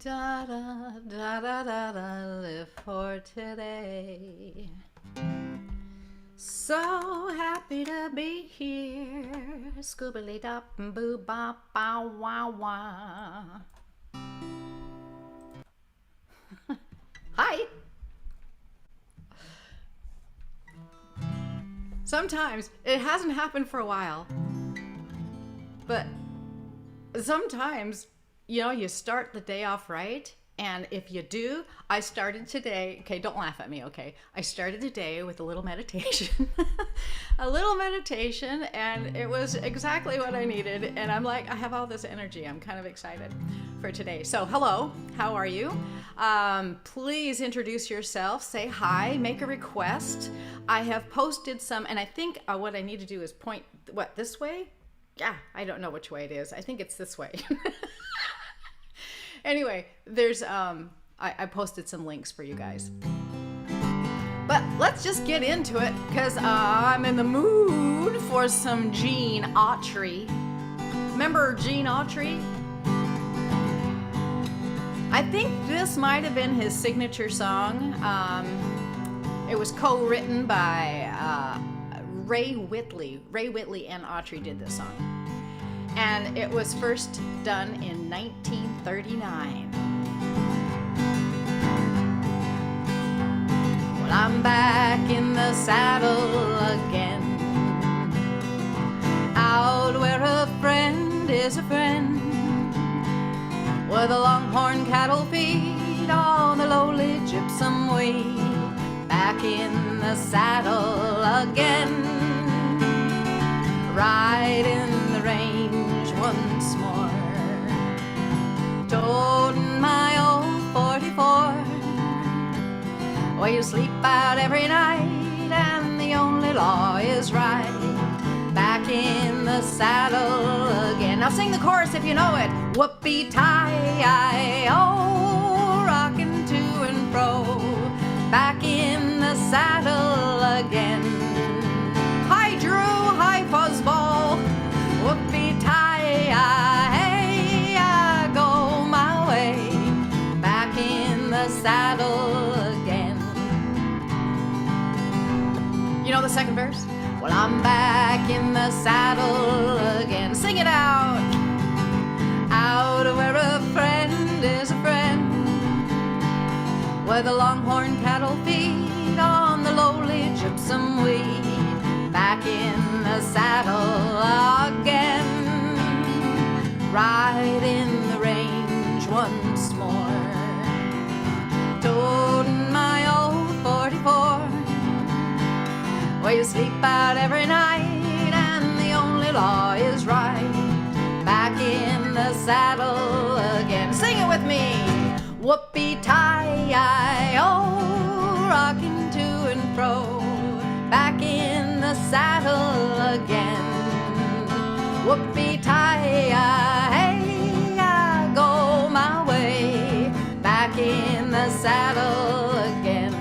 Da da da da da da, live for today. So happy to be here. Scoobily dop and boo bop bow wow wow. Hi. Sometimes it hasn't happened for a while, but sometimes, you start the day off right. And if you do, I started today. Okay, don't laugh at me, okay? I started today with a little meditation. And it was exactly what I needed. And I'm like, I have all this energy. I'm kind of excited for today. So, hello, how are you? Please introduce yourself, say hi, make a request. I have posted some, and I think what I need to do is point, this way? Yeah, I don't know which way it is. I think it's this way. Anyway, there's I posted some links for you guys. But let's just get into it, because I'm in the mood for some Gene Autry. Remember Gene Autry? I think this might have been his signature song. It was co-written by Ray Whitley. Ray Whitley and Autry did this song. And it was first done in 1939. Well, I'm back in the saddle again, out where a friend is a friend, where the longhorn cattle feed on the lowly gypsum weed. Back in the saddle again, ride in the range once more, toting my old 44, where you sleep out every night and the only law is right. Back in the saddle again. Now sing the chorus if you know it. Whoopee-tie-I-oh, rocking to and fro. Back in the saddle again. Hi Drew, hi Fuzzball. Whoopee-tie-I, I go my way. Back in the saddle again. You know the second verse? Well, I'm back in the saddle again. Sing it out. Out where a friend is a friend, where the longhorn cattle feed on the lowly gypsum weed. Back in the saddle again, ride in the range once more, toting my old 44, where you sleep out every night and the only law is right. Back in the saddle again. Sing it with me. Whoopee-tie-I-oh, rocking to and fro. Back in the saddle again. Whoopee-tie-I, I go my way. Back in the saddle again.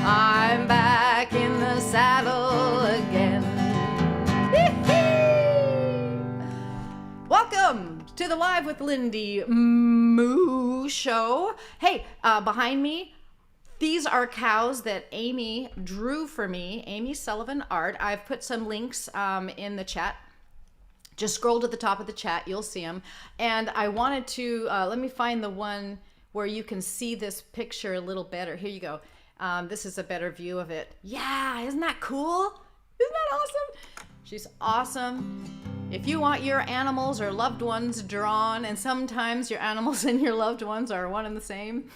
I'm back in the saddle again. Welcome to the Live with LindiMoo show. Hey, behind me, these are cows that Amy drew for me, AEMI Sullivan Art. I've put some links in the chat. Just scroll to the top of the chat, you'll see them. And I wanted to, let me find the one where you can see this picture a little better. Here you go. This is a better view of it. Yeah, isn't that cool? Isn't that awesome? She's awesome. If you want your animals or loved ones drawn, and sometimes your animals and your loved ones are one and the same,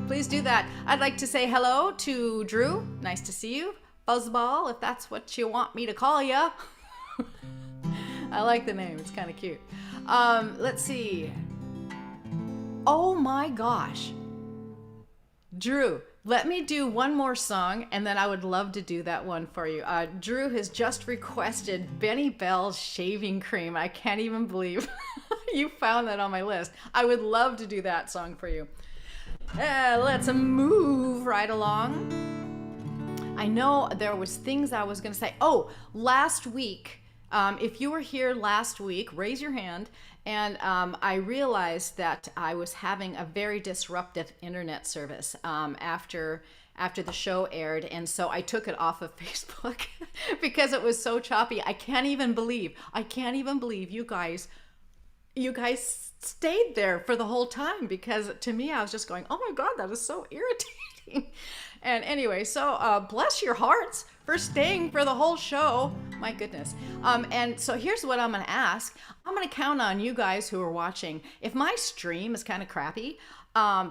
please do that. I'd like to say hello to Drew. Nice to see you. Fuzzball, if that's what you want me to call you. I like the name. It's kind of cute. Let's see. Oh my gosh. Drew, let me do one more song, and then I would love to do that one for you. Drew has just requested Benny Bell's Shaving Cream. I can't even believe you found that on my list. I would love to do that song for you. Let's move right along. I know there was things I was going to say. Oh, last week If you were here last week, raise your hand. And I realized that I was having a very disruptive internet service after the show aired, and so I took it off of Facebook because it was so choppy. I can't even believe you guys stayed there for the whole time, because to me I was just going, oh my god, that is so irritating. And anyway, so bless your hearts for staying for the whole show. My goodness. And so here's what I'm going to ask. I'm going to count on you guys who are watching. If my stream is kind of crappy,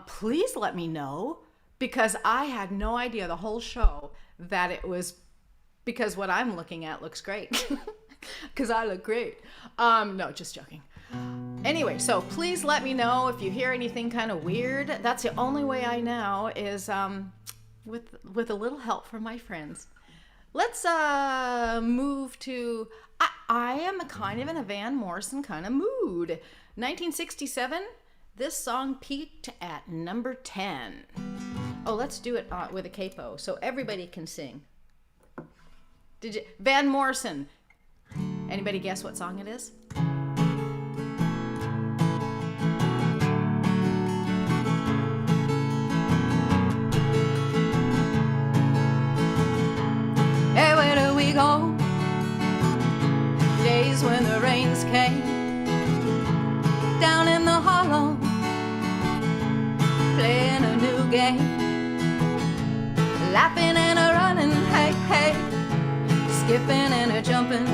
please let me know, because I had no idea the whole show that it was, because what I'm looking at looks great. Because I look great. No, just joking. Anyway, so please let me know if you hear anything kind of weird. That's the only way I know, is with a little help from my friends. Let's move to, I am kind of in a Van Morrison kind of mood. 1967, this song peaked at number 10. Oh, let's do it with a capo so everybody can sing. Van Morrison. Anybody guess what song it is? Hey, where do we go? Days when the rains came down in the hollow, playing a new game, laughing and a running, hey, hey, skipping and a jumping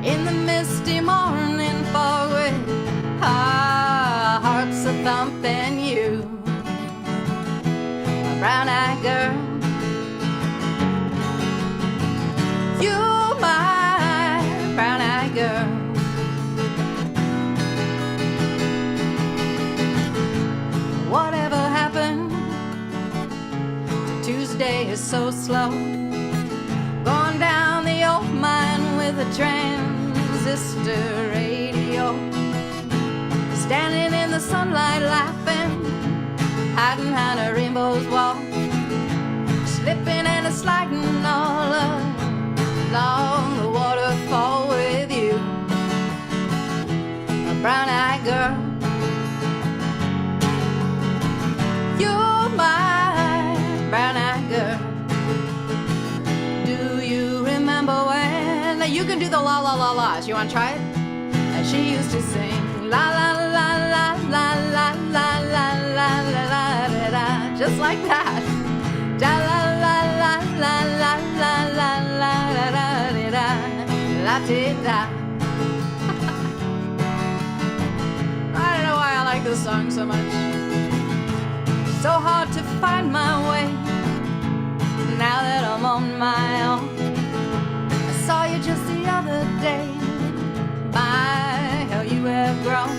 in the misty morning fog with our hearts a thumping. You, a brown-eyed girl, you, my brown-eyed girl. Whatever happened to Tuesday is so slow, gone down the old mine with a transistor radio, standing in the sunlight laughing, hiding behind a rainbow's wall, slipping and a sliding all along the waterfall with you, a brown-eyed girl. You're my brown-eyed girl. Do you remember when you can do the la la la la's? You want to try it? And she used to sing la la la la la la la la la la la da da, just like that. Da la la la la la la la la la da da la da da. I don't know why I like this song so much. So hard to find my way now that I'm on my own. I saw you just the other day. My, how you have grown.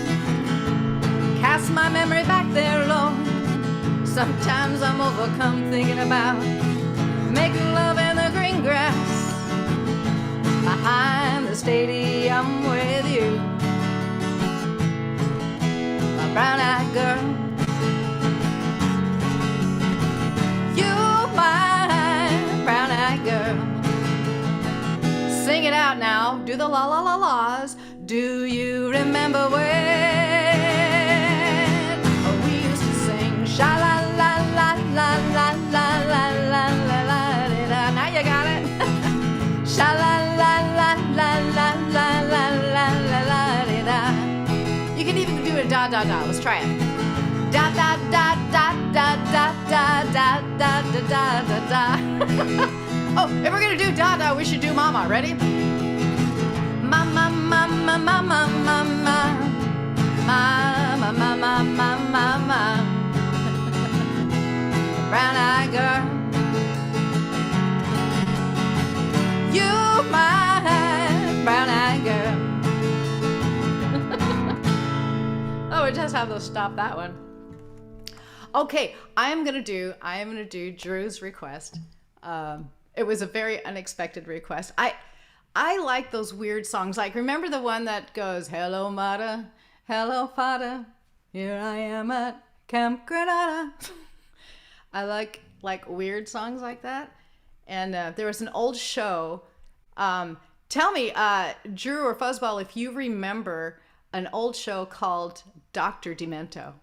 Cast my memory back there low. Sometimes I'm overcome thinking about making love in the green grass behind the stadium with you, my brown-eyed girl. Sing it out now. Do the la la la la's. Do you remember when we used to sing sha la la la la la la la la la la da? Now you got it. Sha la la la la la la la la la la da. You can even do it da da da. Let's try it. Da da da da da da da da da da da da. Oh, if we're gonna do da-da, we should do mama. Ready? Mama, mama, mama, mama, mama, mama, mama, mama. Brown-eyed girl, you my brown-eyed girl. Oh, we just have to stop that one. Okay, I am gonna do Drew's request. It was a very unexpected request. I like those weird songs. Like, remember the one that goes, hello, Mata, hello, Fada, here I am at Camp Granada. I like weird songs like that. And there was an old show. Tell me, Drew or Fuzzball, if you remember an old show called Dr. Demento.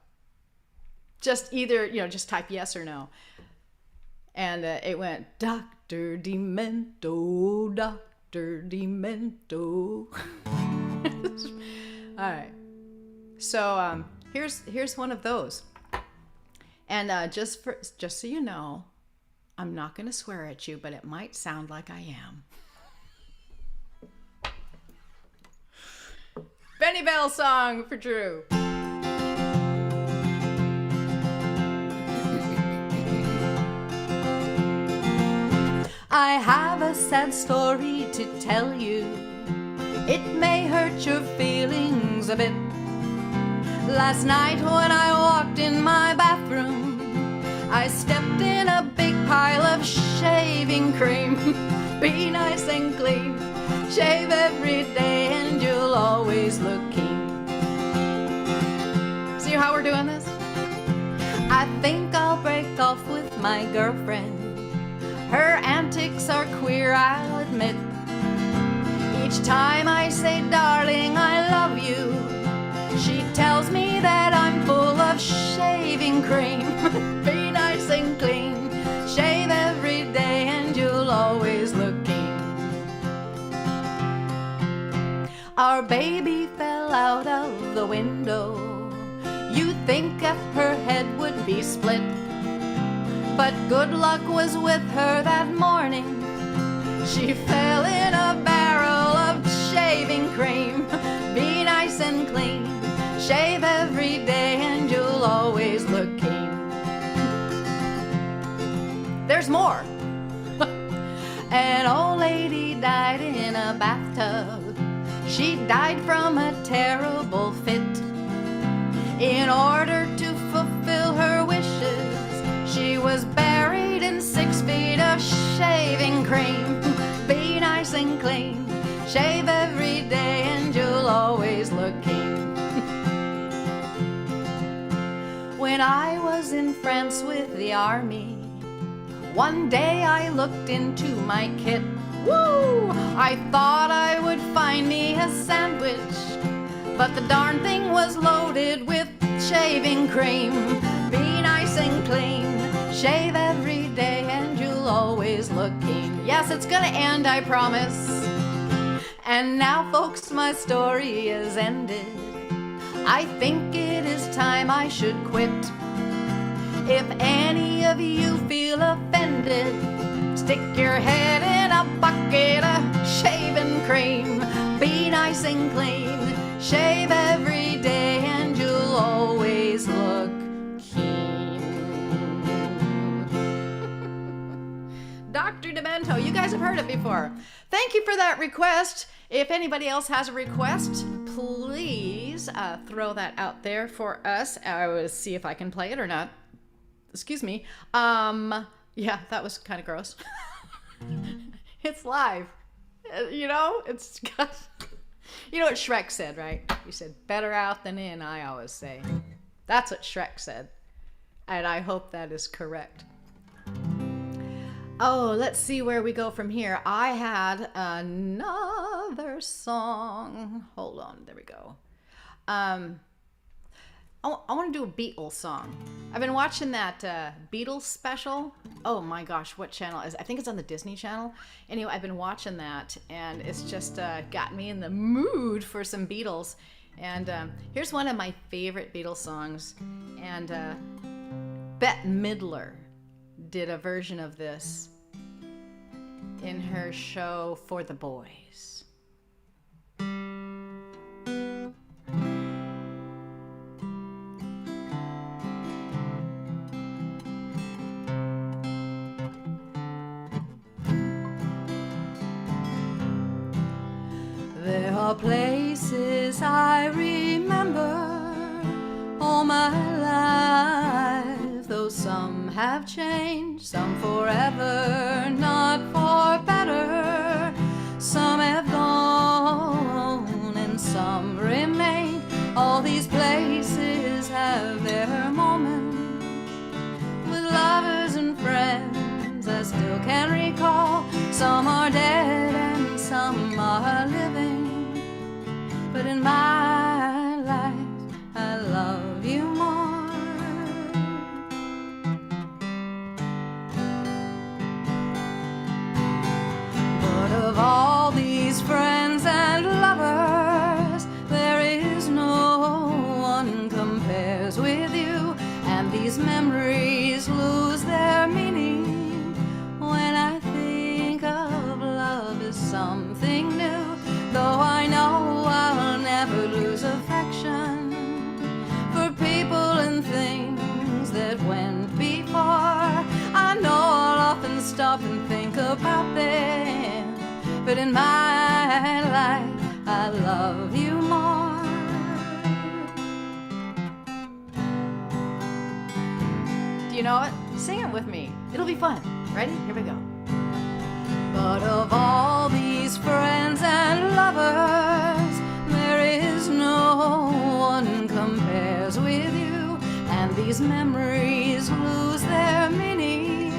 Just either, just type yes or no. And it went, Dr. Demento, Dr. Demento. All right. So here's one of those. And just so you know, I'm not going to swear at you, but it might sound like I am. Benny Bell song for Drew. I have a sad story to tell you. It may hurt your feelings a bit. Last night when I walked in my bathroom, I stepped in a big pile of shaving cream. Be nice and clean, shave every day and you'll always look keen. See how we're doing this? I think I'll break off with my girlfriend. Her antics are queer, I'll admit. Each time I say, darling, I love you, she tells me that I'm full of shaving cream. Be nice and clean, shave every day and you'll always look keen. Our baby fell out of the window. You'd think if her head would be split, but good luck was with her that morning. She fell in a barrel of shaving cream. Be nice and clean, shave every day and you'll always look keen. There's more. An old lady died in a bathtub. She died from a terrible fit. In order to fulfill her wishes, she was buried in 6 feet of shaving cream. Be nice and clean, shave every day and you'll always look keen. When I was in France with the army, one day I looked into my kit. Woo! I thought I would find me a sandwich, but the darn thing was loaded with shaving cream. Be nice and clean, shave every day and you'll always look keen. Yes, it's gonna end, I promise. And now, folks, my story is ended. I think it is time I should quit. If any of you feel offended, stick your head in a bucket of shaving cream. Be nice and clean, shave every day and you'll always look keen. Dr. Demento, you guys have heard it before. Thank you for that request. If anybody else has a request, please throw that out there for us. I will see if I can play it or not. Excuse me. Yeah, that was kind of gross. It's live. It's got... You know what Shrek said, right? He said, better out than in, I always say. That's what Shrek said. And I hope that is correct. Oh, let's see where we go from here. I had another song. Hold on, there we go. I want to do a Beatles song. I've been watching that Beatles special. Oh my gosh, what channel is it? I think it's on the Disney Channel. Anyway, I've been watching that, and it's just got me in the mood for some Beatles. And here's one of my favorite Beatles songs. And Bette Midler did a version of this in her show For the Boys. There are places I remember all my life, though some have changed, some forever, not for better. Some have gone and some remain. All these places have their moments with lovers and friends I still can recall. Some are dead and some are these friends and lovers, there is no one compares with you, and these memories lose their meaning when I think of love as something new. Though I know I'll never lose affection for people and things that went before, I know I'll often stop and think about them, but in my life I love you more. Do you know it? Sing it with me. It'll be fun. Ready? Here we go. But of all these friends and lovers, there is no one compares with you, and these memories lose their meaning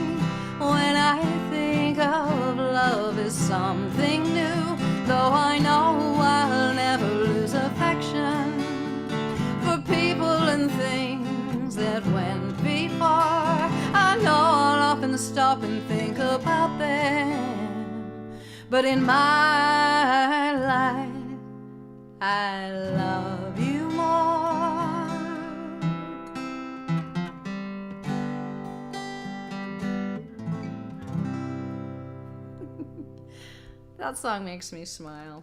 when I think of love as something new. Though I know I'll never lose affection for people and things that went before, I know I'll often stop and think about them, but in my life I love you more. That song makes me smile.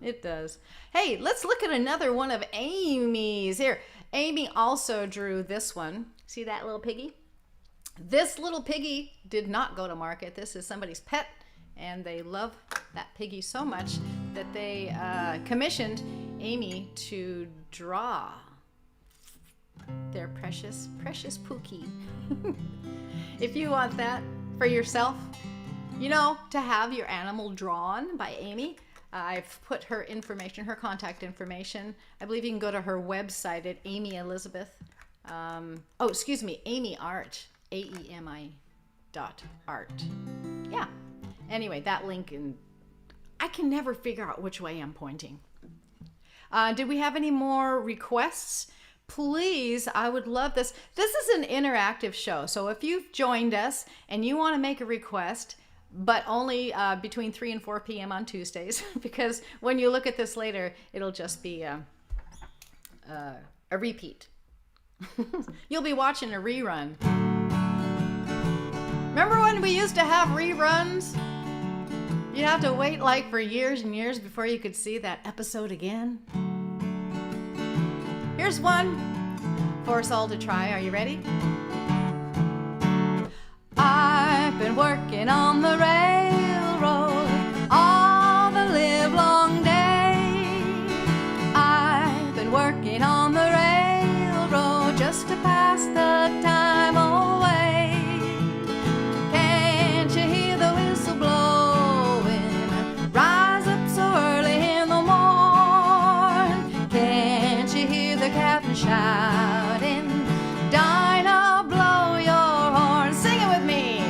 It does. Hey, let's look at another one of Amy's. Here, Amy also drew this one. See that little piggy? This little piggy did not go to market. This is somebody's pet, and they love that piggy so much that they commissioned Amy to draw their precious, precious Pookie. If you want that for yourself, you know, to have your animal drawn by Amy, I've put her information, her contact information. I believe you can go to her website at Amy Elizabeth. Amy Art, AEMI.art. Yeah. Anyway, that link, and I can never figure out which way I'm pointing. Did we have any more requests? Please, I would love this. This is an interactive show, so if you've joined us and you want to make a request, but only between 3 and 4 p.m. on Tuesdays, because when you look at this later, it'll just be a repeat. You'll be watching a rerun. Remember when we used to have reruns? You'd have to wait like for years and years before you could see that episode again. Here's one for us all to try. Are you ready? I've been working on the railroad all the livelong day. I've been working on the railroad just to pass the time away. Can't you hear the whistle blowing? Rise up so early in the morn. Can't you hear the captain shouting? Dinah, blow your horn. Sing it with me.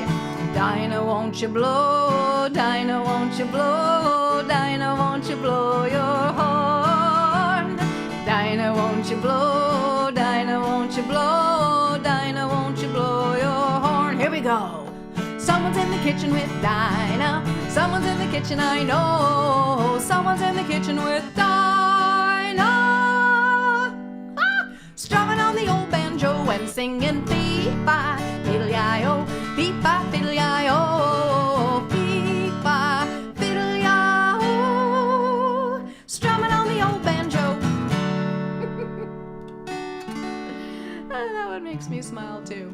Dinah, won't you blow? Dinah, won't you blow? Dinah, won't you blow your horn? Dinah, won't you blow? Dinah, won't you blow? Dinah, won't you blow your horn? Here we go. Someone's in the kitchen with Dinah. Someone's in the kitchen, I know. Someone's in the kitchen with Dinah. Strumming on the old banjo and singing fee-fi, fiddle-yi-o, fee-fi, fiddle-yi-o, fee-fi, fiddle-yi-o. Strumming on the old banjo. That one makes me smile too.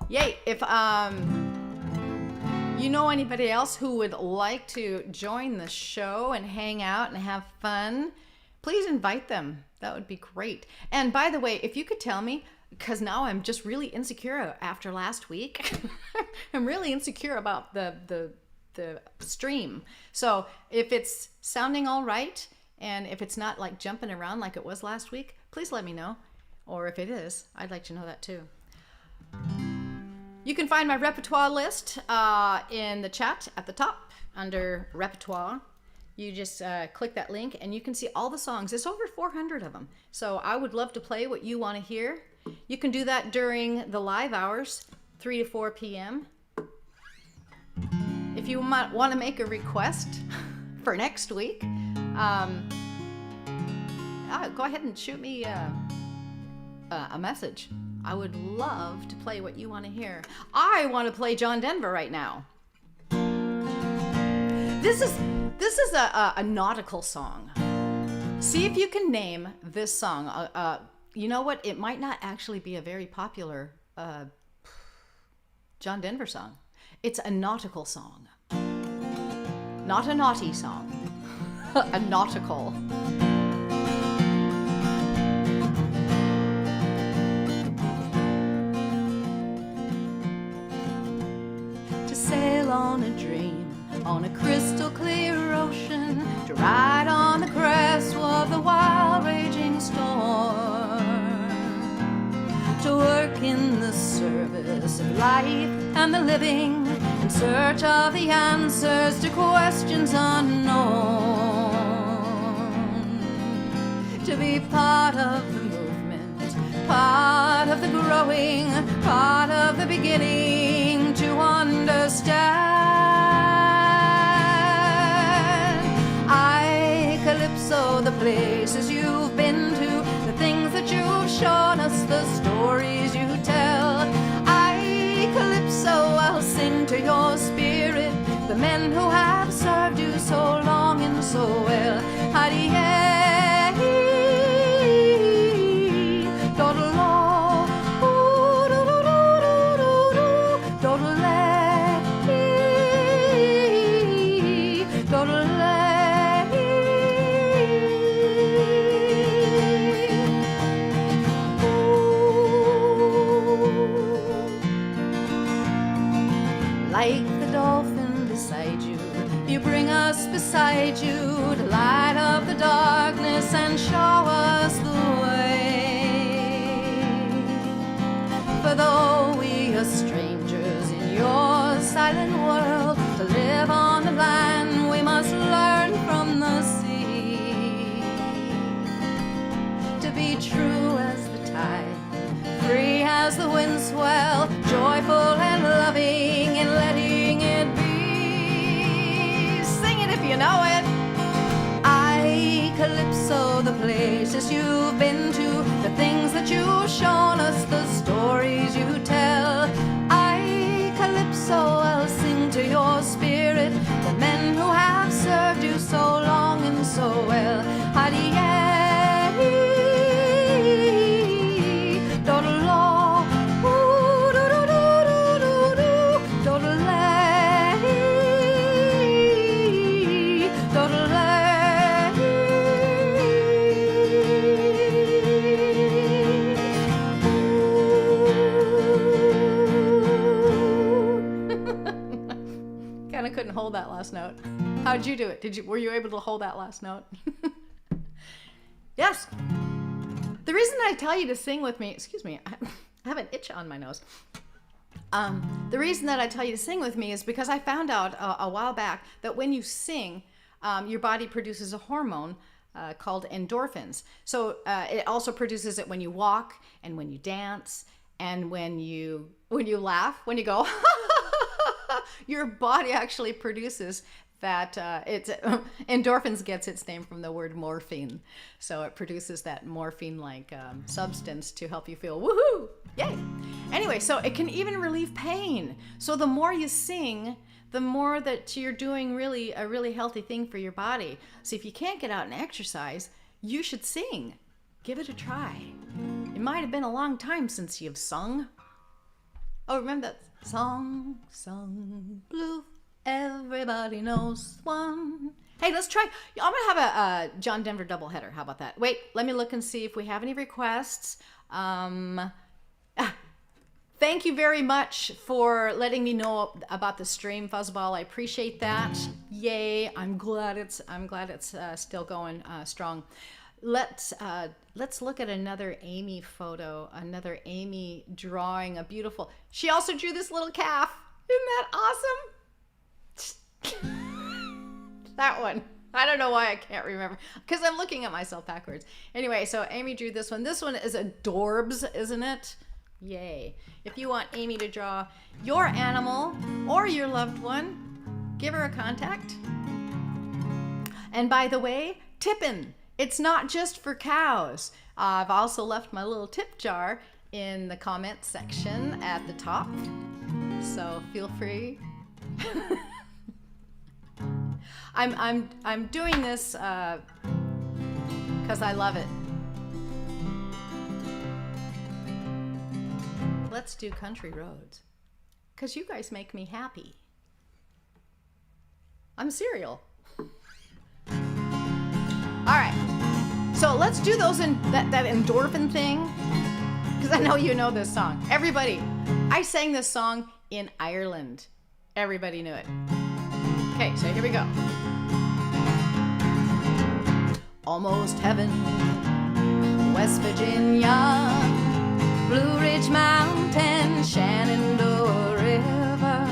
Yay, if you know anybody else who would like to join the show and hang out and have fun, please invite them. That would be great. And by the way, if you could tell me, because now I'm just really insecure after last week. I'm really insecure about the stream. So if it's sounding all right, and if it's not like jumping around like it was last week, please let me know. Or if it is, I'd like to know that too. You can find my repertoire list in the chat at the top under repertoire. You just click that link and you can see all the songs. There's over 400 of them. So I would love to play what you want to hear. You can do that during the live hours, 3 to 4 p.m. If you might want to make a request for next week, go ahead and shoot me a message. I would love to play what you want to hear. I want to play John Denver right now. This is a nautical song. See if you can name this song. You know what? It might not actually be a very popular John Denver song. It's a nautical song. Not a naughty song. A nautical. To sail on a dream, on a crystal clear ocean, to ride on the crest of the wild raging storm, to work in the service of life and the living, in search of the answers to questions unknown, to be part of the movement, part of the growing, part of the beginning, to understand. I, Calypso, the places you've been to, the things that you've shown us, the stories you tell. I, Calypso, I'll sing to your spirit, the men who have served you so long and so well. Like the dolphin beside you, you bring us beside you to light up the darkness and show us the way. For though we are strangers in your silent world, to live on the land we must learn from the sea. To be true as the tide, free as the wind swell, joyful and loving and letting it be. Sing it if you know it. I, Calypso, the places you've been to, the things that you've shown us, the stories you tell. I, Calypso, I'll sing to your spirit, the men who have served you so long and so well. Kind of couldn't hold that last note. How'd you do it? Were you able to hold that last note? Yes. The reason I tell you to sing with me, excuse me, I have an itch on my nose. The reason that I tell you to sing with me is because I found out a while back that when you sing, your body produces a hormone called endorphins. So it also produces it when you walk and when you dance and when you laugh, when you go, your body actually produces that. Endorphins gets its name from the word morphine. So it produces that morphine-like substance to help you feel woohoo, yay. Anyway, so it can even relieve pain. So the more you sing, the more that you're doing really a really healthy thing for your body. So if you can't get out and exercise, you should sing. Give it a try. It might have been a long time since you've sung. Oh, remember that song, blue, everybody knows one. Hey, let's try. I'm gonna have a John Denver doubleheader. How about that? Wait, let me look and see if we have any requests. Thank you very much for letting me know about the stream, Fuzzball. I appreciate that. Yay! I'm glad it's still going strong. Let's look at another Amy photo, another Amy drawing a beautiful. She also drew this little calf. Isn't that awesome? That one. I don't know why I can't remember, because I'm looking at myself backwards. Anyway, so Amy drew this one. This one is adorbs, isn't it? Yay. If you want Amy to draw your animal or your loved one, give her a contact. And by the way, tippin'. It's not just for cows. I've also left my little tip jar in the comment section at the top. So feel free. I'm doing this because I love it. Let's do country roads because you guys make me happy. I'm cereal. All right, so let's do those in that endorphin thing because I know you know this song. Everybody, I sang this song in Ireland. Everybody knew it. Okay, so here we go. Almost heaven, West Virginia, Blue Ridge Mountain, Shenandoah River.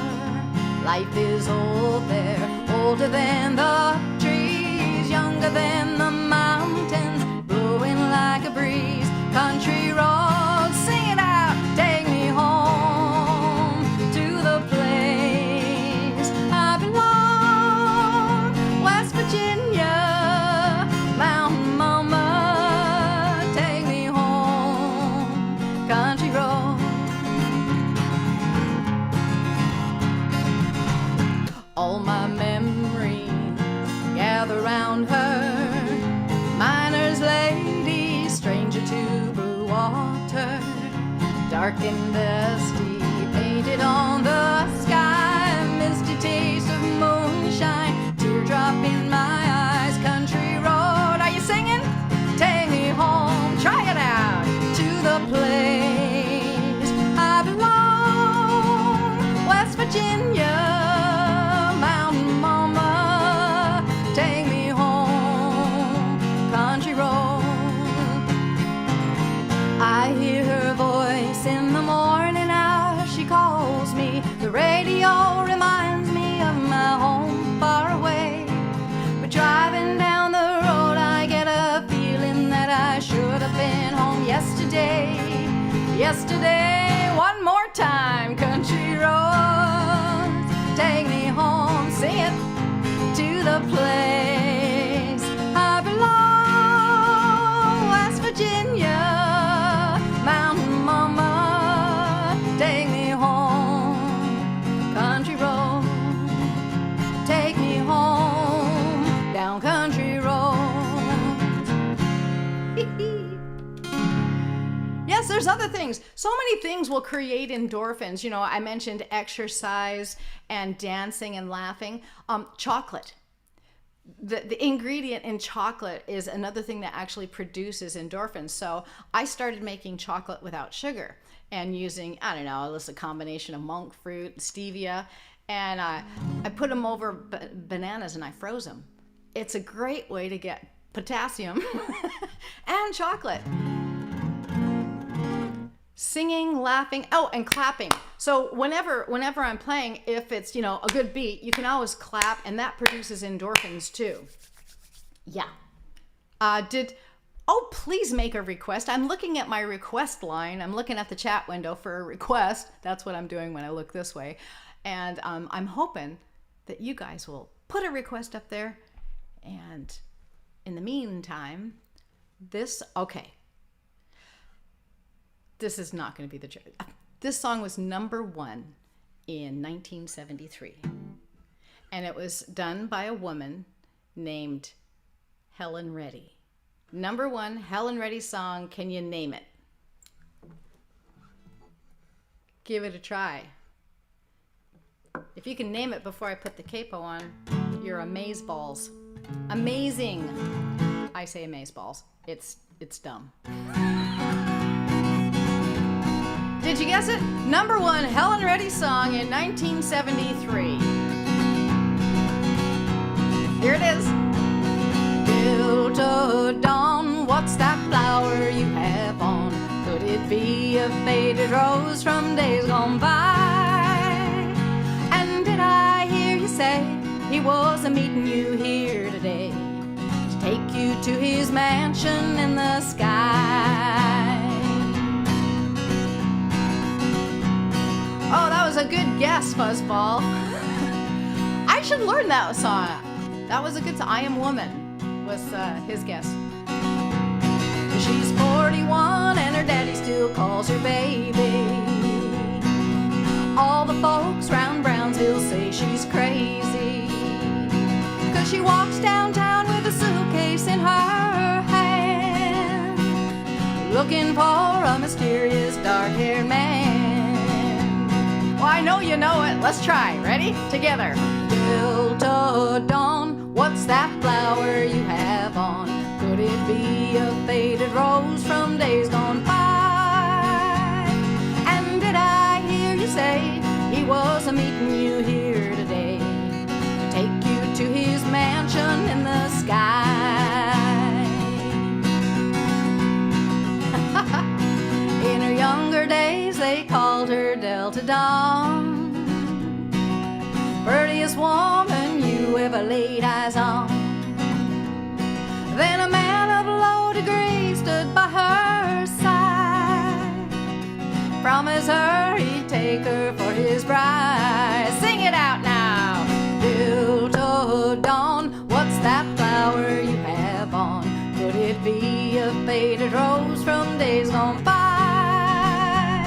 Life is old there, older than the trees, younger than the mountains, blowing like a breeze. Country roads, sing it out, take me home to the place I belong. West Virginia, mountain mama, take me home. Country road. All my memories gather round her. Miner's lady, stranger to blue water. Dark and dusty, painted on the sky. Misty taste of moonshine, teardrop in my eyes. Country road, are you singing? Take me home, try it out, to the place I belong. West Virginia. I hear her voice in the morning hour. She calls me. The radio reminds me of my home far away. But driving down the road, I get a feeling that I should have been home yesterday. Yesterday, one more time. Country roads, take me home. Sing it to the place I belong. West Virginia. Mountain mama, take me home. Country road, take me home. Down country roads. Yes, there's other things. So many things will create endorphins. You know, I mentioned exercise and dancing and laughing. Chocolate. The ingredient in chocolate is another thing that actually produces endorphins. So I started making chocolate without sugar and using, I don't know, it's a combination of monk fruit, stevia, and I put them over bananas and I froze them. It's a great way to get potassium and chocolate. Singing, laughing, oh, and clapping. So whenever I'm playing, if it's, you know, a good beat, you can always clap, and that produces endorphins too. Yeah. Please make a request. I'm looking at my request line. I'm looking at the chat window for a request. That's what I'm doing when I look this way. And I'm hoping that you guys will put a request up there. And in the meantime, okay. This is not going to be the truth. This song was #1 in 1973. And it was done by a woman named Helen Reddy. #1 Helen Reddy song. Can you name it? Give it a try. If you can name it before I put the capo on, you're amazeballs. Amazing. I say amazeballs. It's dumb. Did you guess it? #1 Helen Reddy song in 1973. Here it is. Built a dawn, what's that flower you have on? Could it be a faded rose from days gone by? And did I hear you say he was a-meeting you here today to take you to his mansion in the sky? Oh, that was a good guess, Fuzzball. I I should learn that song. That was a good song. I Am Woman was his guess. She's 41 and her daddy still calls her baby. All the folks round Brownsville say she's crazy, 'cause she walks downtown with a suitcase in her hand, looking for a mysterious dark-haired man. Well, I know you know it. Let's try. Ready? Together. Delta Dawn, what's that flower you have on? Could it be a faded rose from days gone by? And did I hear you say he was a-meeting you here today, take you to his mansion in the sky? In her younger days they called her Delta Dawn, prettiest woman you ever laid eyes on. Then a man of low degree stood by her side, promised her he'd take her for his bride. Sing it out now. Delta Dawn, what's that flower you have on? Could it be a faded rose from days gone by?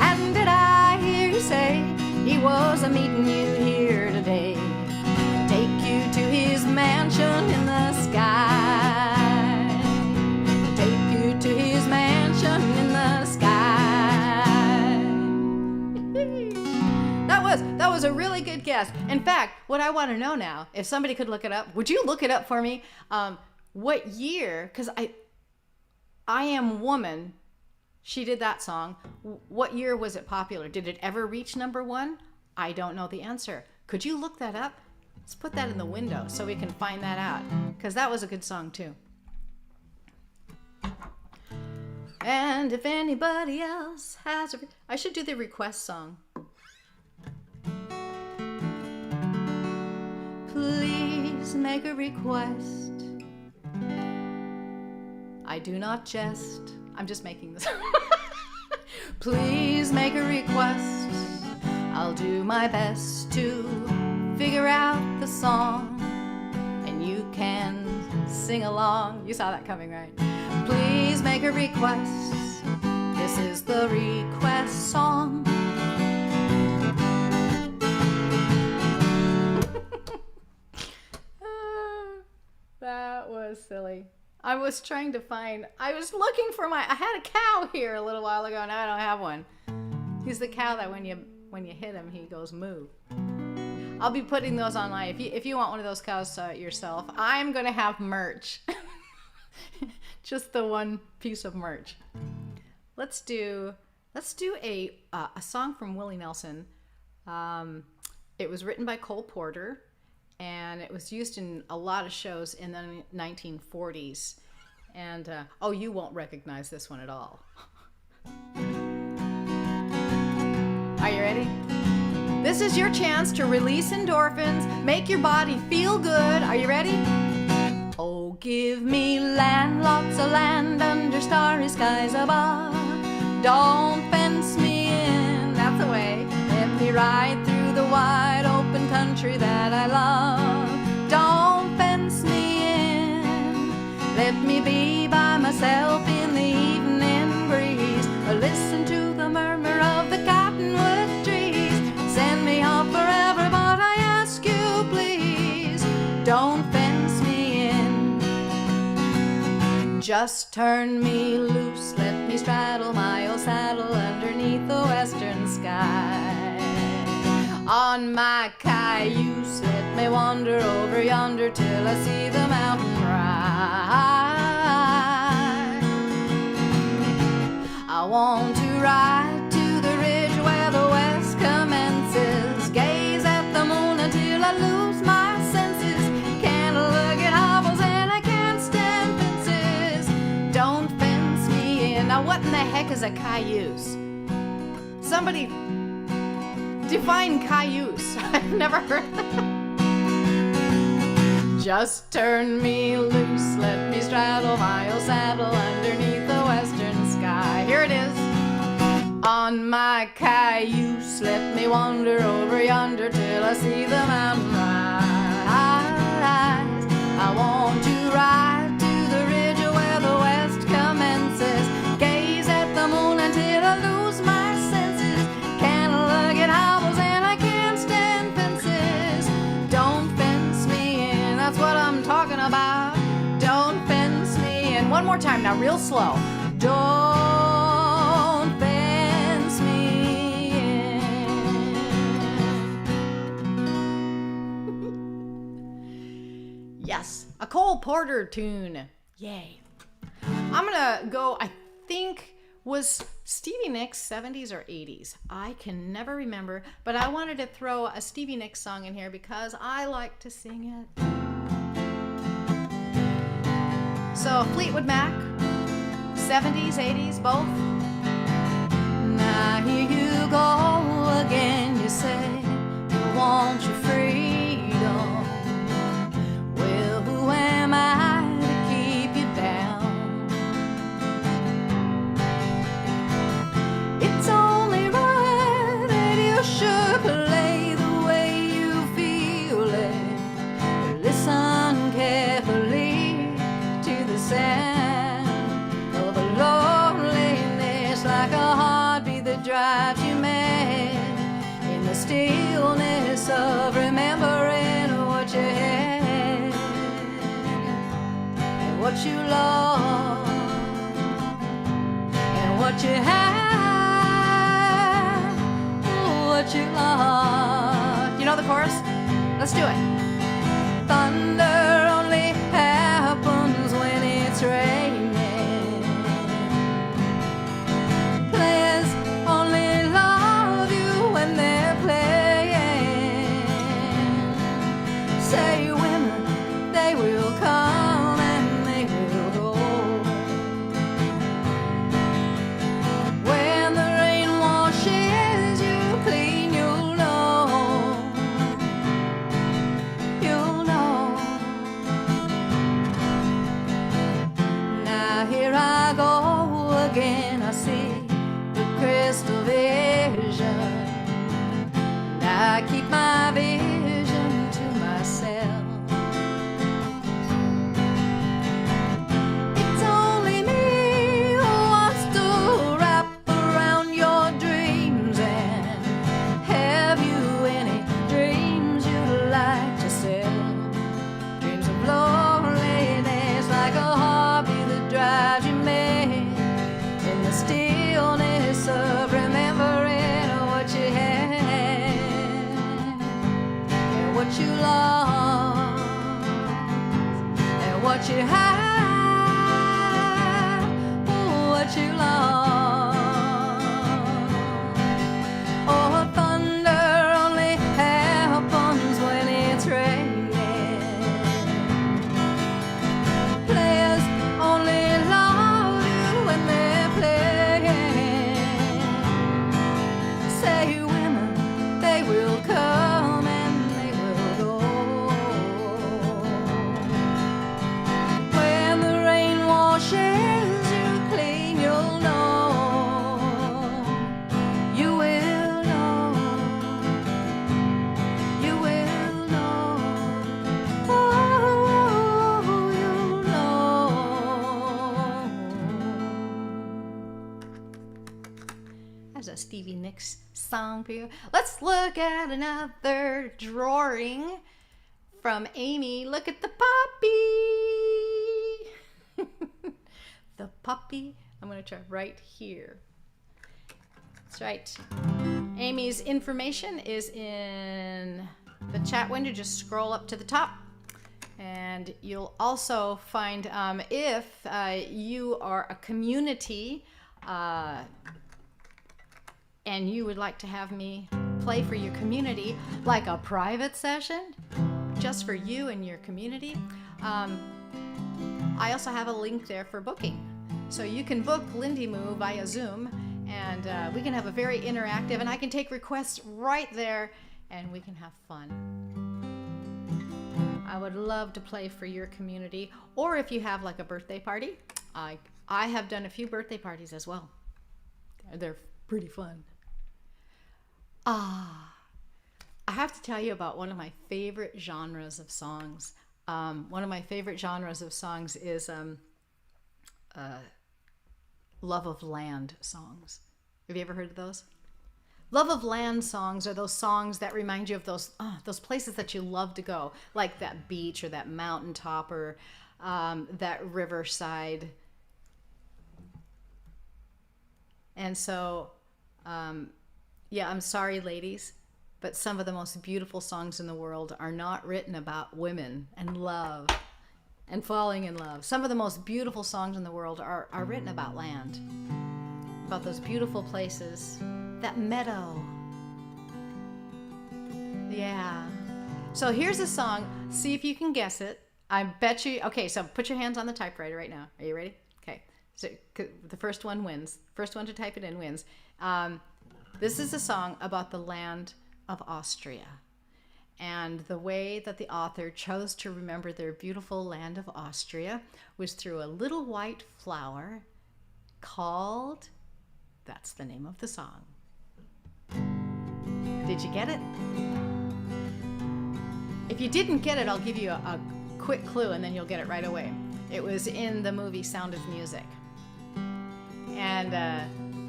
And did I hear you say he was a-meeting you here today, take you to his mansion in the sky? Take you to his mansion in the sky. That was a really good guess. In fact, what I want to know now, if somebody could look it up, would you look it up for me? What year? Because I Am Woman, she did that song. What year was it popular? Did it ever reach #1? I don't know the answer. Could you look that up? Let's put that in the window so we can find that out, because that was a good song too. And if anybody else has I should do the request song. Please make a request. I do not jest. I'm just making this. Please make a request. I'll do my best to figure out the song, and you can sing along. You saw that coming, right? Please make a request. This is the request song. That was silly. I was trying to find, I was looking for I had a cow here a little while ago. Now I don't have one. He's the cow that when you hit him, he goes moo. I'll be putting those online. If you want one of those cows yourself, I'm gonna have merch. Just the one piece of merch. Let's do a song from Willie Nelson. It was written by Cole Porter, and it was used in a lot of shows in the 1940s. And oh, you won't recognize this one at all. Are you ready? This is your chance to release endorphins, make your body feel good. Are you ready? Oh, give me land, lots of land under starry skies above. Don't fence me in, that's the way. Let me ride through the wide open country that I love. Don't fence me in, let me be by myself in the evening breeze. Listen to the murmur of the cottonwood trees. Send me off forever, but I ask you please, don't fence me in. Just turn me loose, let me straddle my old saddle underneath the western sky. On my cayuse, let me wander over yonder till I see the mountain rise. I want to ride to the ridge where the west commences, gaze at the moon until I lose my senses. Can't look at hobbles and I can't stand fences. Don't fence me in. Now what in the heck is a cayuse? Somebody define cayuse. I've never heard that. Just turn me loose, let me straddle my old saddle underneath the western sky. Here it is. On my cayuse, let me wander over yonder till I see the mountain rise. more time now, real slow. Don't fence me in. Yes, a Cole Porter tune. Yay. I'm gonna go, I think, was Stevie Nicks 70s or 80s? I can never remember, but I wanted to throw a Stevie Nicks song in here because I like to sing it. So Fleetwood Mac, 70s, 80s, both. Now here you go again, you say you want your freedom. Well, who am I to keep you down? It's only right that you should play the way you feel it. Listen carefully to the sound of a loneliness, like a heartbeat that drives you mad. In the stillness of remembering what you had and what you lost and what you had, what you lost. You know the chorus? Let's do it. Thunder only happens when it's raining. Players only love you when they're playing. Say women, they will come and they will go. When the rain washes you clean, you'll know. You'll know. Now here I go again, I see the crystal vision. I keep my vision to myself. It's only me who wants to wrap around your dreams. And have you any dreams you'd like to sell? Dreams of loneliness, like a heartbeat that drives you mad. In the stillness of remembering what you had and what you lost and what you had, what you lost. Oh, thunder only happens when it's raining. Players only love you when they're playing. Say women, they will come and they will go. When the rain washes you clean, you'll know. You will know. You will know. Oh, you'll know. That's a Stevie Nicks song for you. Let's look at another drawing from Amy. Look at the puppy. The puppy. I'm going to try right here. That's right. Amy's information is in the chat window. Just scroll up to the top. And you'll also find if you are a community and you would like to have me play for your community, like a private session, just for you and your community, I also have a link there for booking. So you can book LindiMoo via Zoom, and we can have a very interactive, and I can take requests right there, and we can have fun. I would love to play for your community, or if you have like a birthday party. I have done a few birthday parties as well. They're pretty fun. I have to tell you about one of my favorite genres of songs. One of my favorite genres of songs is love of land songs. Have you ever heard of those? Love of land songs are those songs that remind you of those places that you love to go, like that beach or that mountaintop or that riverside And so, yeah, I'm sorry, ladies, but some of the most beautiful songs in the world are not written about women and love and falling in love. Some of the most beautiful songs in the world are written about land, about those beautiful places, that meadow. Yeah. So here's a song. See if you can guess it. I bet you. Okay, so put your hands on the typewriter right now. Are you ready? Okay. So the first one wins. First one to type it in wins. This is a song about the land of Austria. And the way that the author chose to remember their beautiful land of Austria was through a little white flower called, that's the name of the song. Did you get it? If you didn't get it, I'll give you a quick clue and then you'll get it right away. It was in the movie Sound of Music. And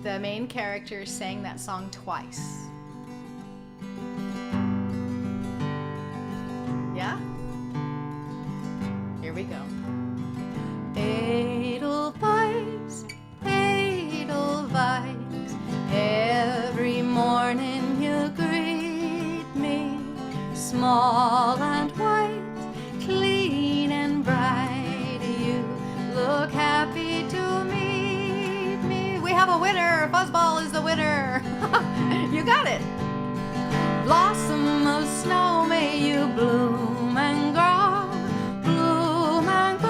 the main character sang that song twice. Yeah? Here we go. Edelweiss, Edelweiss, every morning you greet me, small and white, clean and bright, you look happy to meet me. We have a winner! Fuzzball is the winner! You got it! Blossom of snow, may you bloom and grow forever.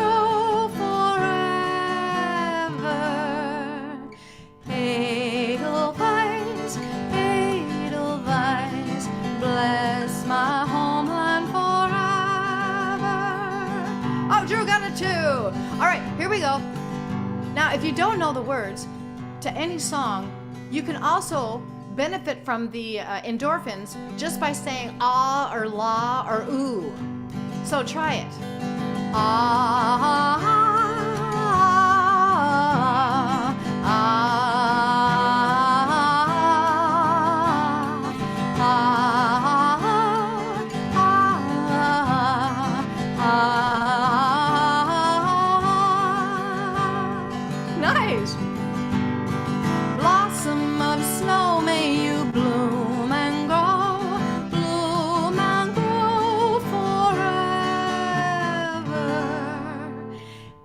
Edelweiss, Edelweiss, bless my homeland forever. Oh, Drew got it too. All right, here we go. Now, if you don't know the words to any song, you can also benefit from the endorphins just by saying ah or la or ooh. So try it. Ah, ah, ah, ah. Nice. Blossom of snow, may you bloom and grow forever.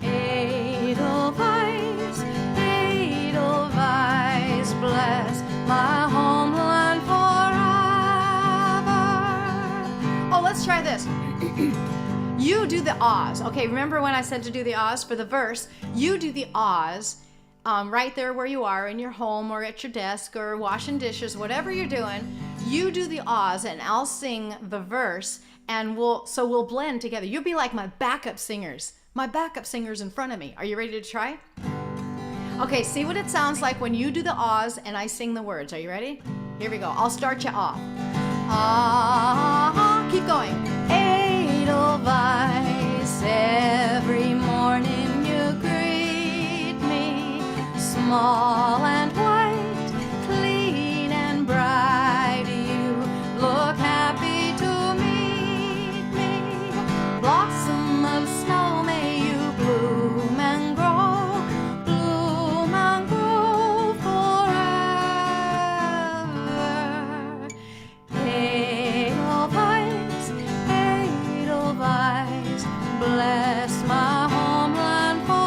Edelweiss, Edelweiss, bless my homeland forever. Oh, let's try this. You do the ahs. Okay, remember when I said to do the ahs for the verse? You do the ahs. Right there where you are in your home or at your desk or washing dishes, whatever you're doing, you do the ahs and I'll sing the verse and we'll blend together. You'll be like my backup singers in front of me. Are you ready to try? Okay, see what it sounds like when you do the ahs and I sing the words. Are you ready? Here we go. I'll start you off. Ah, keep going. Edelweiss, every morning you greet me, small and white, clean and bright, you look happy to meet me. Blossom of snow, may you bloom and grow forever. Edelweiss, Edelweiss, bless my homeland forever.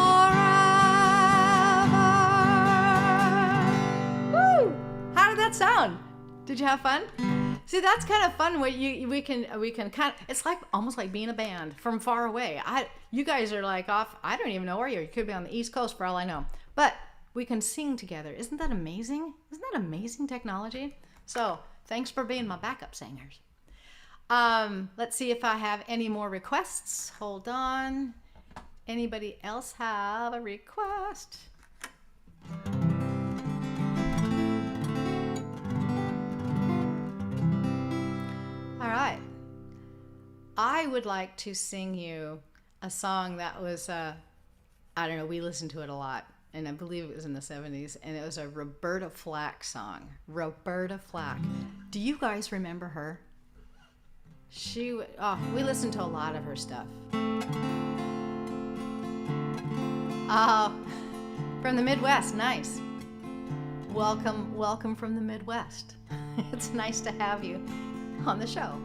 Woo! How did that sound? Did you have fun? See, that's kind of fun. Where we can kind of, it's like almost like being a band from far away. You guys are like off. I don't even know where you are. You could be on the East Coast for all I know. But we can sing together. Isn't that amazing? Isn't that amazing technology? So thanks for being my backup singers. Let's see if I have any more requests. Hold on. Anybody else have a request? All right. I would like to sing you a song that was, I don't know, we listened to it a lot, and I believe it was in the 70s, and it was a Roberta Flack song. Roberta Flack. Do you guys remember her? We listened to a lot of her stuff. From the Midwest, nice. welcome from the Midwest. It's nice to have you on the show.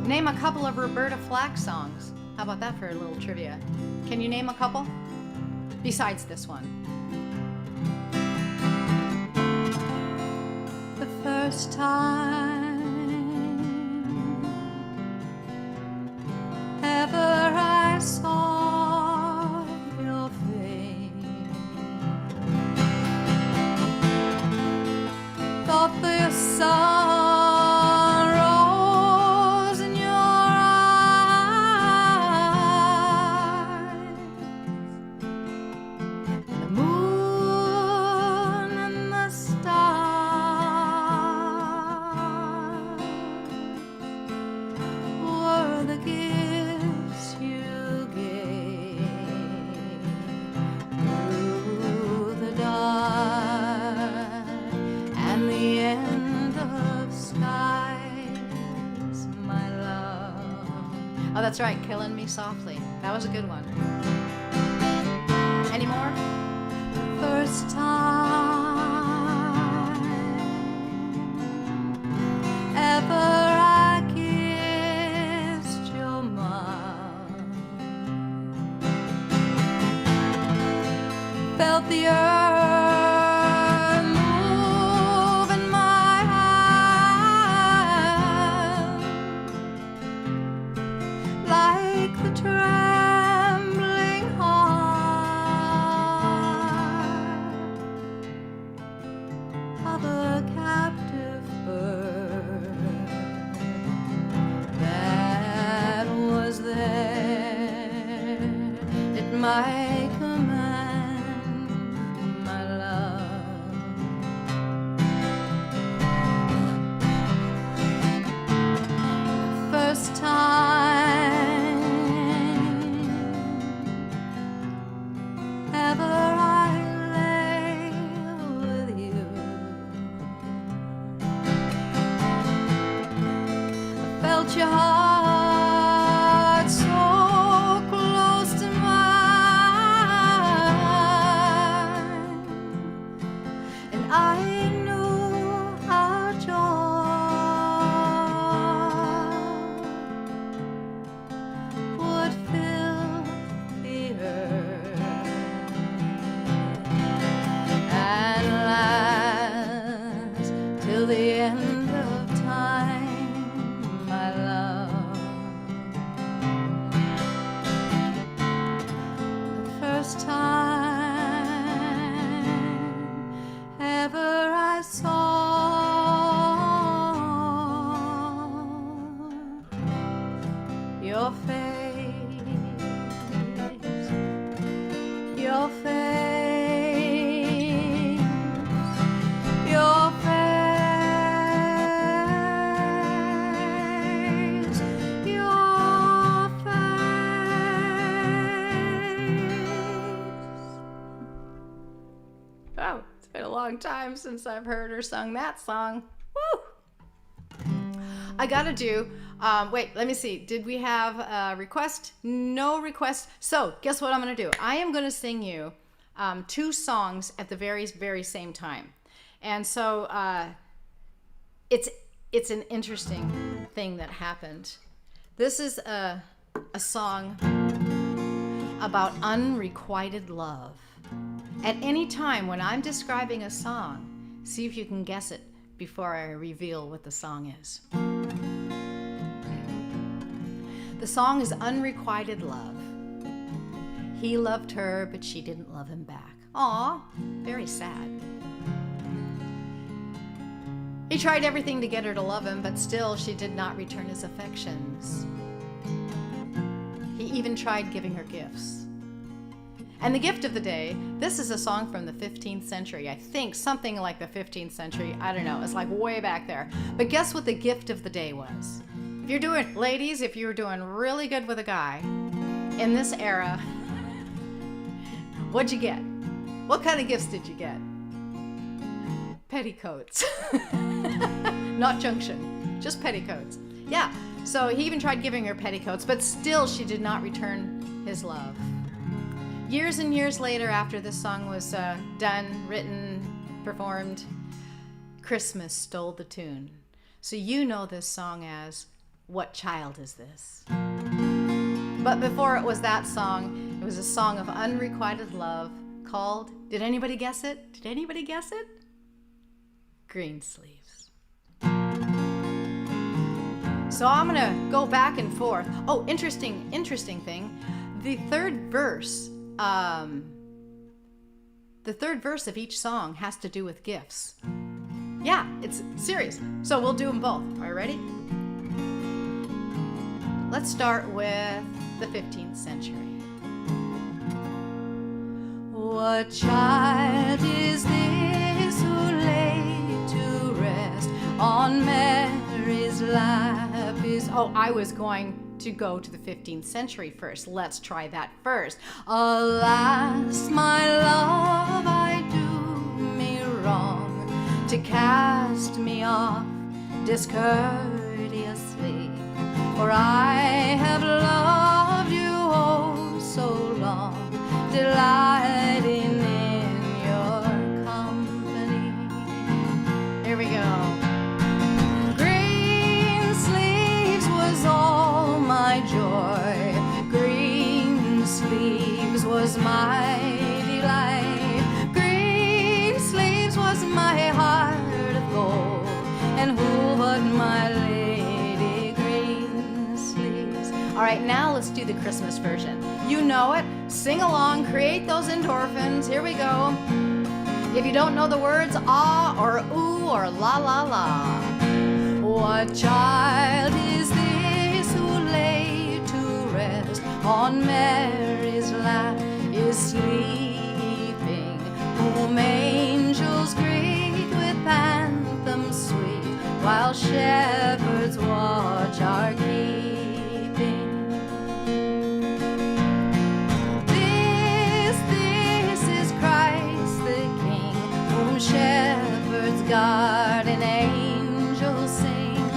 Name a couple of Roberta Flack songs. How about that for a little trivia? Can you name a couple? Besides this one. The first time ever I saw your face, thought this sun rose in your eyes, the moon and the stars were the gifts you gave through the dark and the end of skies, my love. Oh, that's right, Killing Me Softly. That was a good one. Any more? First time ever I kissed your mouth, felt the earth move in my hand, like the trembling heart of a captive bird that was there at my command, my love. First time ever I lay with you, I felt your heart so close to mine, and I knew our joy would fill the earth and last till the end of time, my love. The first time ever I saw your face, your face, your face, your face. Oh, it's been a long time since I've heard her sung that song. Woo! I gotta do, wait, let me see. Did we have a request? No request. So guess what I'm gonna do? I am gonna sing you two songs at the very, very same time. And so it's an interesting thing that happened. This is a song about unrequited love. At any time when I'm describing a song, see if you can guess it before I reveal what the song is. The song is Unrequited Love. He loved her, but she didn't love him back. Aw, very sad. He tried everything to get her to love him, but still she did not return his affections. He even tried giving her gifts. And the gift of the day, this is a song from the 15th century. I think something like the 15th century. I don't know. It's like way back there. But guess what the gift of the day was? If you're doing, ladies, if you're doing really good with a guy in this era, what'd you get? What kind of gifts did you get? Petticoats. Not junction, just petticoats. Yeah, So he even tried giving her petticoats, but still she did not return his love. Years and years later, after this song was done, written, performed, Christmas stole the tune. So you know this song as What Child Is This? But before it was that song, it was a song of unrequited love called, did anybody guess it? Did anybody guess it? Greensleeves. So I'm gonna go back and forth. Oh, interesting thing. The third verse of each song has to do with gifts. Yeah, it's serious. So we'll do them both. Are you ready? Let's start with the 15th century. What child is this who lay to rest on Mary's lap is... Oh, I was going to go to the 15th century first. Let's try that first. Alas, my love, I do me wrong to cast me off discourteously, for I have loved you oh so long, delighting in your company. Here we go. Greensleeves was all my joy, Greensleeves was my delight, Greensleeves was my heart of gold, and who but my lady Greensleeves. All right, now let's do the Christmas version. You know it. Sing along, create those endorphins. Here we go. If you don't know the words, ah or ooh or la la la. What child is this who lay to rest on Mary's lap is sleeping, whom angels greet with anthems sweet, while shepherds watch our keeping. This is Christ the King, whom shepherds guard and angels sing.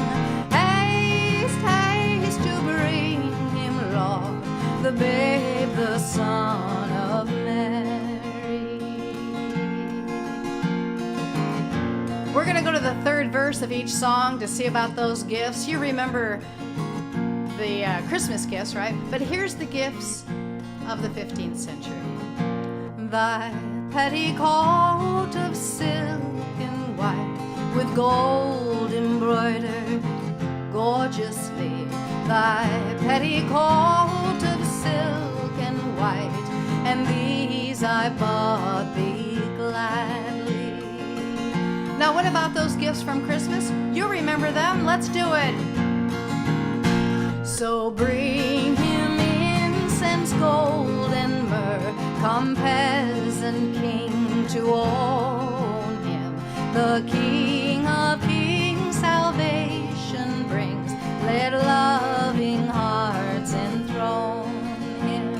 Haste, haste to bring him, Lord, the babe, the Son of Mary. We're going to go to the third verse of each song to see about those gifts. You remember the Christmas gifts, right? But here's the gifts of the 15th century. Thy petticoat of silk and white, with gold embroidered gorgeously, thy petticoat of silk and white, and these I bought thee gladly. Now what about those gifts from Christmas? You remember them? Let's do it. So bring him incense, gold, and myrrh, come peasant king to own him. The King of kings salvation brings, let loving hearts enthrone him.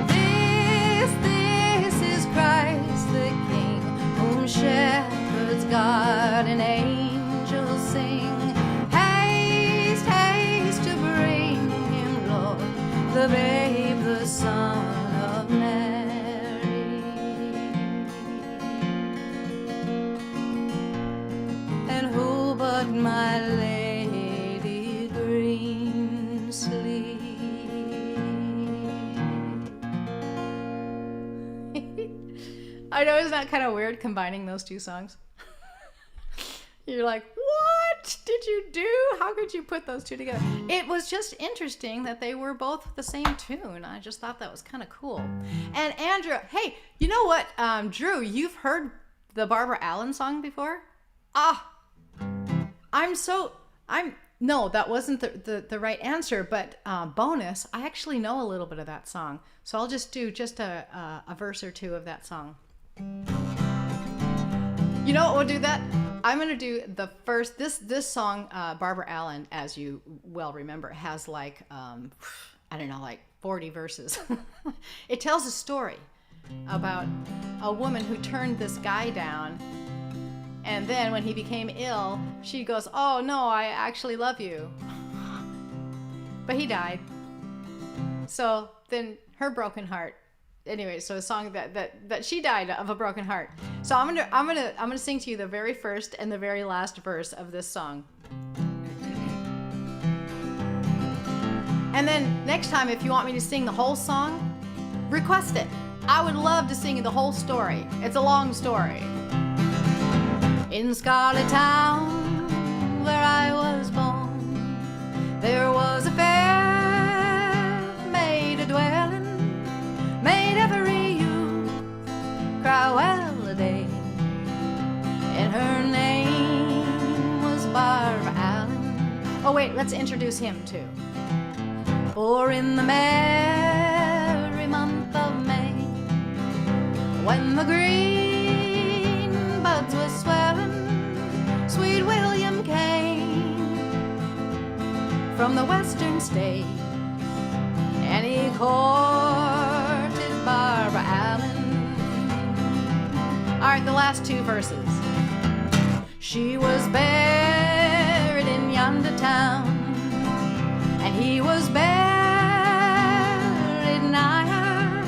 This is Christ the King, whom shepherds guard and angels sing. Haste, haste to bring him, Lord, the babe, the Son of Mary. And who but my lady Greensleeves? I know, isn't that kind of weird combining those two songs? You're like, what did you do? How could you put those two together? It was just interesting that they were both the same tune. I just thought that was kind of cool. And Andrew, hey, you know what, Drew, you've heard the Barbara Allen song before? No, that wasn't the right answer, but bonus, I actually know a little bit of that song. So I'll just do a verse or two of that song. You know what, we'll do that? I'm going to do the first, this song, Barbara Allen, as you well remember, has like, I don't know, like 40 verses. It tells a story about a woman who turned this guy down, And then when he became ill, she goes, oh no, I actually love you. But he died. So then her broken heart. Anyway, so a song that she died of a broken heart. So I'm gonna sing to you the very first and the very last verse of this song. And then next time, if you want me to sing the whole song, request it. I would love to sing the whole story. It's a long story. In Scarlet Town, where I was born, there was a fair maid a dwelling, made every youth cry well a day, and her name was Barbara Allen. Oh wait, let's introduce him too. For in the merry month of May, when the green buds were swelling, sweet William came from the western states, and he courted Barbara Allen. All right, the last two verses. She was buried in yonder town, and he was buried nigh her.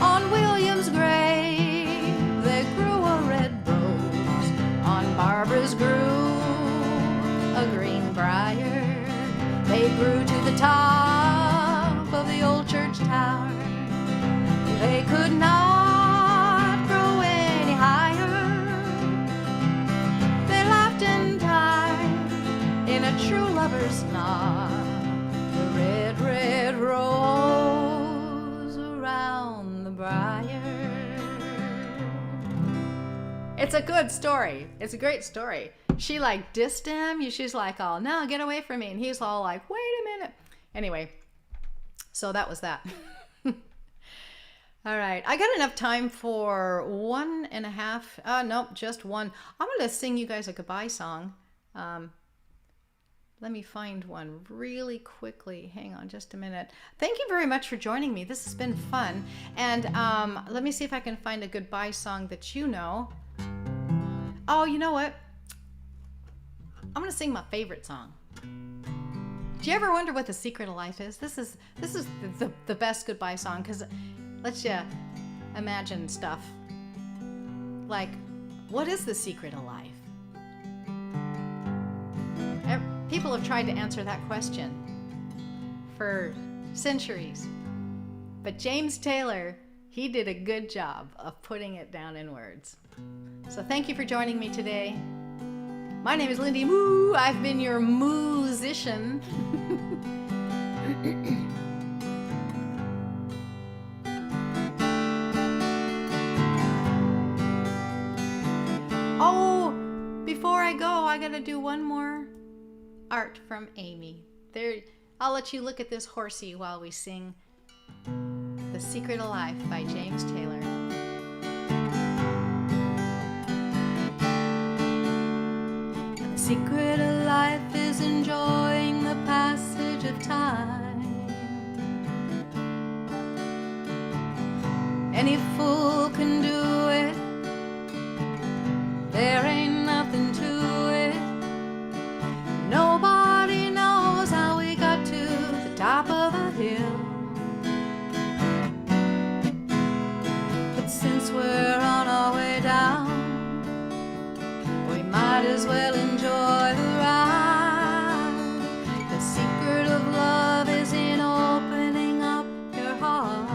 On William's grave there grew a red rose, on Barbara's grew a green briar. They grew to the top of the old church tower. They could not grow any higher. They laughed and tied in a true lover's knot, the red, red rose around the briar. It's a good story. It's a great story. She like dissed him. She's like, oh no, get away from me. And he's all like, wait a minute. Anyway, so that was that. All right, I got enough time for one and a half. Nope, just one. I'm gonna sing you guys a goodbye song. Let me find one really quickly. Hang on just a minute. Thank you very much for joining me. This has been fun. And let me see if I can find a goodbye song that you know. Oh, you know what? I'm gonna sing my favorite song. Do you ever wonder what the secret of life is? This is the best goodbye song, because lets you imagine stuff. Like, what is the secret of life? People have tried to answer that question for centuries. But James Taylor, he did a good job of putting it down in words. So thank you for joining me today. My name is LindiMoo. I've been your musician. Oh, before I go, I gotta do one more art from Amy. There, I'll let you look at this horsey while we sing The Secret of Life by James Taylor. The secret of life is enjoying the passage of time. Any fool can do it. There ain't nothing to it. Nobody knows how we got to the top of a hill. But since we're on our way down, we might as well enjoy the ride. The secret of love is in opening up your heart.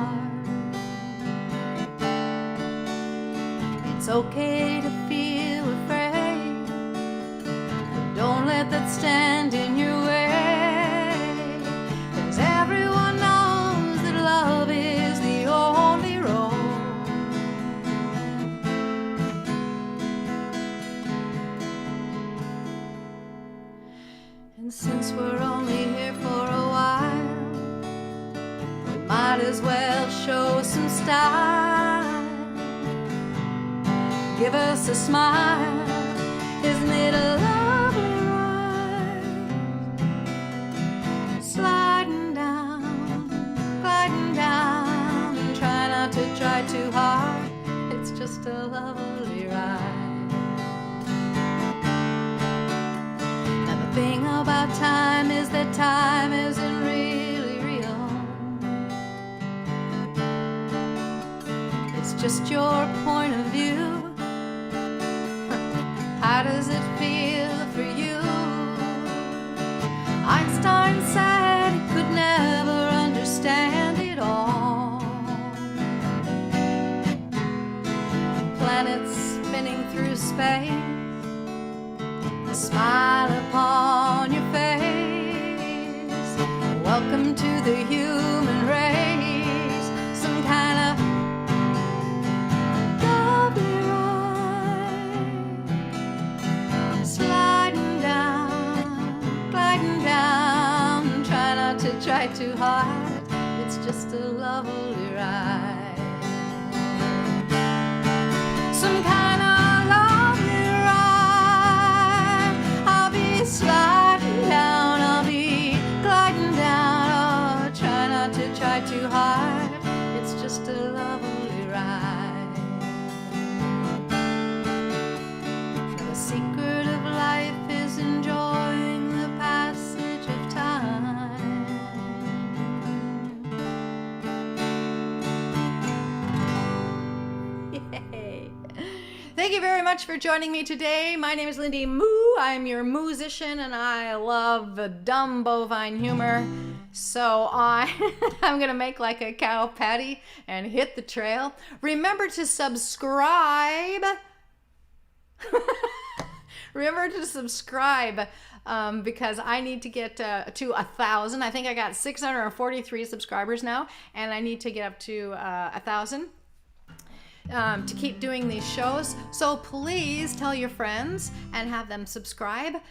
It's okay to feel afraid, but don't let that stand in your way. 'Cause everyone knows that love is the only road. And since we're only here for a while, we might as well show some style. Give us a smile, isn't it a lovely ride? Sliding down, gliding down, and try not to try too hard. It's just a lovely ride. just your point of view. How does it feel for you? Einstein said he could never understand it all. Planets spinning through space, a smile upon your face. Welcome to the human race. Some kind of lovely ride, sliding down, gliding down. Try not to try too hard, it's just a lovely ride. Some kind of lovely ride. I'll be sliding down, I'll be gliding down. Oh, try not to try too hard, it's just a lovely ride. The secret of life is enjoying the passage of time. Yay! Thank you very much for joining me today. My name is LindiMoo. I'm your musician, and I love dumb bovine humor. So I'm gonna make like a cow patty and hit the trail. Remember to subscribe. Remember to subscribe because I need to get to 1,000. I think I got 643 subscribers now, and I need to get up to 1,000. To keep doing these shows. So please tell your friends and have them subscribe.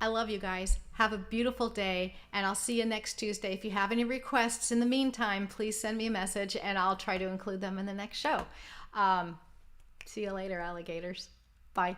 I love you guys. Have a beautiful day, and I'll see you next Tuesday. If you have any requests in the meantime, please send me a message and I'll try to include them in the next show. See you later, alligators. Bye.